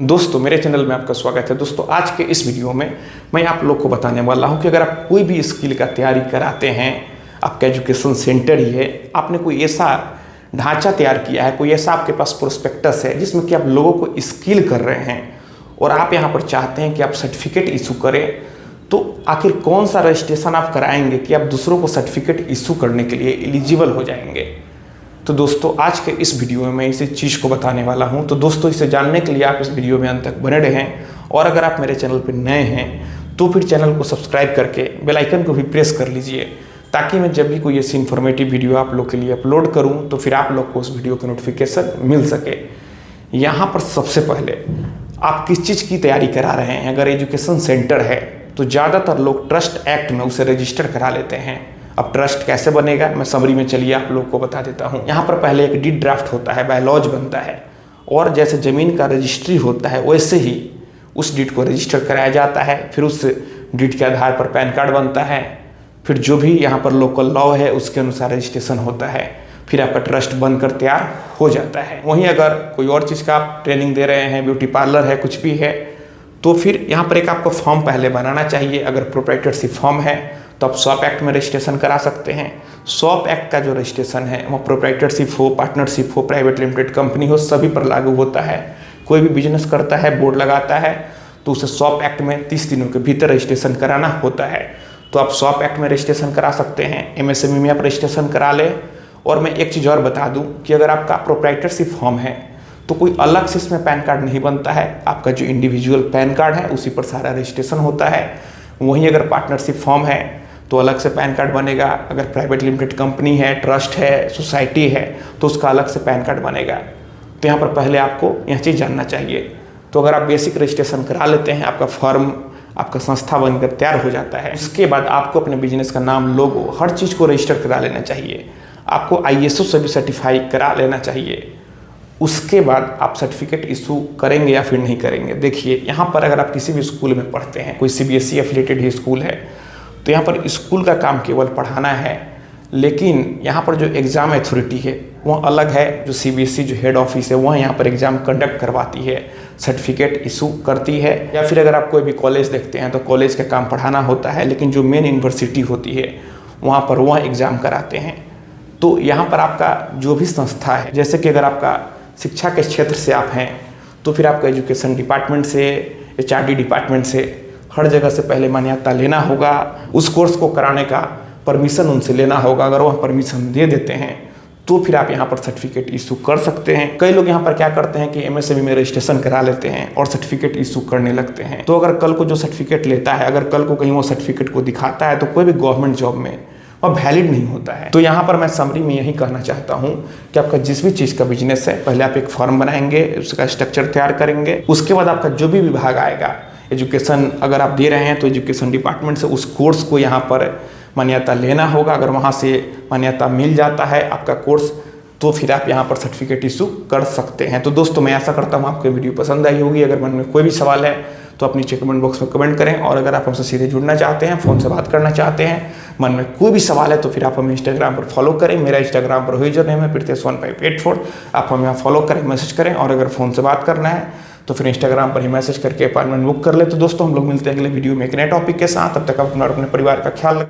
दोस्तों मेरे चैनल में आपका स्वागत है। दोस्तों आज के इस वीडियो में मैं आप लोग को बताने वाला हूं कि अगर आप कोई भी स्किल का तैयारी कराते हैं, आपका एजुकेशन सेंटर ही है, आपने कोई ऐसा ढांचा तैयार किया है, कोई ऐसा आपके पास प्रोस्पेक्टस है जिसमें कि आप लोगों को स्किल कर रहे हैं और आप यहाँ पर चाहते हैं कि आप सर्टिफिकेट इशू करें, तो आखिर कौन सा रजिस्ट्रेशन आप कराएंगे कि आप दूसरों को सर्टिफिकेट इशू करने के लिए एलिजिबल हो जाएंगे। तो दोस्तों आज के इस वीडियो में मैं इसी चीज़ को बताने वाला हूं। तो दोस्तों इसे जानने के लिए आप इस वीडियो में अंत तक बने रहें और अगर आप मेरे चैनल पर नए हैं तो फिर चैनल को सब्सक्राइब करके बेल आइकन को भी प्रेस कर लीजिए, ताकि मैं जब भी कोई ऐसी इन्फॉर्मेटिव वीडियो आप लोग के लिए अपलोड करूं तो फिर आप लोग को उस वीडियो की नोटिफिकेशन मिल सके। यहाँ पर सबसे पहले आप किस चीज़ की तैयारी करा रहे हैं। अगर एजुकेशन सेंटर है तो ज़्यादातर लोग ट्रस्ट एक्ट में उसे रजिस्टर करा लेते हैं। अब ट्रस्ट कैसे बनेगा मैं समरी में चलिए आप लोग को बता देता हूँ। यहाँ पर पहले एक डीड ड्राफ्ट होता है, बायलॉज बनता है, और जैसे ज़मीन का रजिस्ट्री होता है वैसे ही उस डीड को रजिस्टर कराया जाता है। फिर उस डीड के आधार पर पैन कार्ड बनता है। फिर जो भी यहाँ पर लोकल लॉ है उसके अनुसार रजिस्ट्रेशन होता है। फिर आपका ट्रस्ट बनकर तैयार हो जाता है। वहीं अगर कोई और चीज़ का आप ट्रेनिंग दे रहे हैं, ब्यूटी पार्लर है, कुछ भी है, तो फिर यहाँ पर एक आपको फॉर्म पहले बनाना चाहिए। अगर प्रोप्राइटरशिप फॉर्म है तो आप शॉप एक्ट में रजिस्ट्रेशन करा सकते हैं। शॉप एक्ट का जो रजिस्ट्रेशन है वो प्रोप्राइटरशिप हो, पार्टनरशिप हो, प्राइवेट लिमिटेड कंपनी हो, सभी पर लागू होता है। कोई भी बिजनेस करता है, बोर्ड लगाता है, तो उसे शॉप एक्ट में 30 दिनों के भीतर रजिस्ट्रेशन कराना होता है। तो आप शॉप एक्ट में रजिस्ट्रेशन करा सकते हैं, एमएसएमई में आप रजिस्ट्रेशन करा लें। और मैं एक चीज़ और बता दूँ कि अगर आपका प्रोप्राइटरशिप फॉर्म है तो कोई अलग से इसमें पैन कार्ड नहीं बनता है। आपका जो इंडिविजुअल पैन कार्ड है उसी पर सारा रजिस्ट्रेशन होता है। वहीं अगर पार्टनरशिप फॉर्म है तो अलग से पैन कार्ड बनेगा। अगर प्राइवेट लिमिटेड कंपनी है, ट्रस्ट है, सोसाइटी है, तो उसका अलग से पैन कार्ड बनेगा। तो यहाँ पर पहले आपको यह चीज़ जानना चाहिए। तो अगर आप बेसिक रजिस्ट्रेशन करा लेते हैं, आपका फर्म, आपका संस्था बनकर तैयार हो जाता है, उसके बाद आपको अपने बिजनेस का नाम, लोगो, हर चीज़ को रजिस्टर करा लेना चाहिए। आपको ISO से भी सर्टिफाई करा लेना चाहिए। उसके बाद आप सर्टिफिकेट इशू करेंगे या फिर नहीं करेंगे। देखिए यहाँ पर अगर आप किसी भी स्कूल में पढ़ते हैं, कोई CBSE एफिलिएटेड ही स्कूल है, तो यहाँ पर स्कूल का काम केवल पढ़ाना है, लेकिन यहाँ पर जो एग्ज़ाम अथॉरिटी है वह अलग है। जो CBSE जो हेड ऑफिस है वह यहाँ पर एग्ज़ाम कंडक्ट करवाती है, सर्टिफिकेट इशू करती है। या फिर अगर आप कोई भी कॉलेज देखते हैं तो कॉलेज का काम पढ़ाना होता है, लेकिन जो मेन यूनिवर्सिटी होती है वहाँ पर वह एग्ज़ाम कराते हैं। तो यहाँ पर आपका जो भी संस्था है, जैसे कि अगर आपका शिक्षा के क्षेत्र से आप हैं तो फिर आपका एजुकेशन डिपार्टमेंट से, HRD डिपार्टमेंट से, हर जगह से पहले मान्यता लेना होगा। उस कोर्स को कराने का परमिशन उनसे लेना होगा। अगर वह परमिशन दे देते हैं तो फिर आप यहाँ पर सर्टिफिकेट इशू कर सकते हैं। कई लोग यहाँ पर क्या करते हैं कि MSME में रजिस्ट्रेशन करा लेते हैं और सर्टिफिकेट इशू करने लगते हैं। तो अगर कल को जो सर्टिफिकेट लेता है, अगर कल को कहीं वो सर्टिफिकेट को दिखाता है तो कोई भी गवर्नमेंट जॉब में वह वैलिड नहीं होता है। तो यहाँ पर मैं समरी में यही कहना चाहता हूँ कि आपका जिस भी चीज़ का बिजनेस है, पहले आप एक फॉर्म बनाएंगे, उसका स्ट्रक्चर तैयार करेंगे। उसके बाद आपका जो भी विभाग आएगा, एजुकेशन अगर आप दे रहे हैं तो एजुकेशन डिपार्टमेंट से उस कोर्स को यहाँ पर मान्यता लेना होगा। अगर वहाँ से मान्यता मिल जाता है आपका कोर्स, तो फिर आप यहाँ पर सर्टिफिकेट इशू कर सकते हैं। तो दोस्तों मैं ऐसा करता हूँ आपको वीडियो पसंद आई होगी। अगर मन में कोई भी सवाल है तो आप नीचे कमेंट बॉक्स में कमेंट करें, और अगर आप हमसे सीधे जुड़ना चाहते हैं, फ़ोन से बात करना चाहते हैं, मन में कोई भी सवाल है, तो फिर आप हमें इंस्टाग्राम पर फॉलो करें। मेरा इंस्टाग्राम पर यूजर नेम है Pritesh1584। आप हमें यहाँ फॉलो करें, मैसेज करें, और अगर फ़ोन से बात करना है तो फिर इंस्टाग्राम पर ही मैसेज करके अपॉइंटमेंट बुक कर ले। तो दोस्तों हम लोग मिलते हैं अगले वीडियो में एक नए टॉपिक के साथ। तब तक आप अपने परिवार का ख्याल रखें।